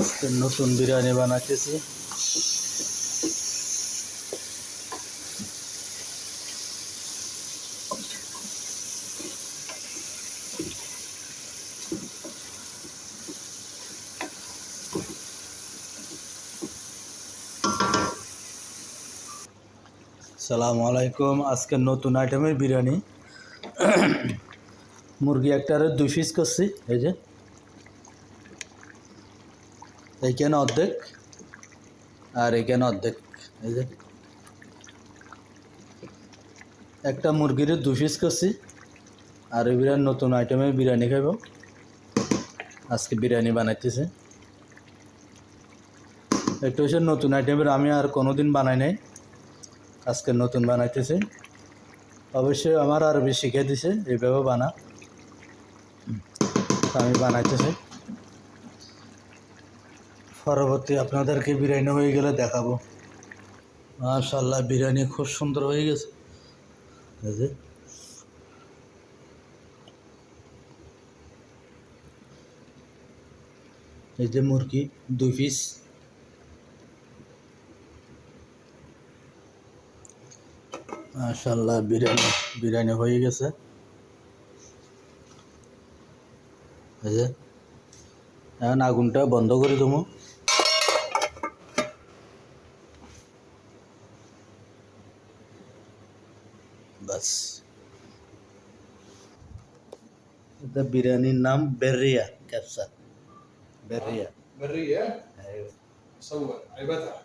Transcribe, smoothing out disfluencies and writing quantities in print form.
আজকে নতুন বিরিয়ানি বানাইতেছি। সালামু আলাইকুম। আজকে নতুন আইটেমের বিরিয়ানি। মুরগি একটারে 2 পিস করছি। এই যে এইখানে অর্ধেক আর এইখানে অর্ধেক। এই যে একটা মুরগির 2 পিস করছি। আর এই বিরিয়ানি নতুন আইটেমের বিরিয়ানি খাইব। আজকে বিরিয়ানি বানাইতেছে। এটা হচ্ছে নতুন আইটেমের, আমি আর কোনোদিন বানাই নাই, আজকে নতুন বানাইতেছে। অবশ্যই আমার আরবি শিখিয়ে দিছে এইভাবে বানা, আমি বানাইতেছি। পরবর্তী আপনাদেরকে বিরিয়ানি হয়ে গেলে দেখাবো। মাশাআল্লাহ, বিরিয়ানি খুব সুন্দর হয়ে গেছে। এই যে এই যে মুরগি 2 পিস। মাশাআল্লাহ, বিরিয়ানি হয়ে গেছে। এই যে এখন আগুনটা বন্ধ করে দেবো। বাস, এটা বিরিয়ানির নাম বেরিয়া ক্যাপসা। বেরিয়া। برية ايوه. صور عيبتها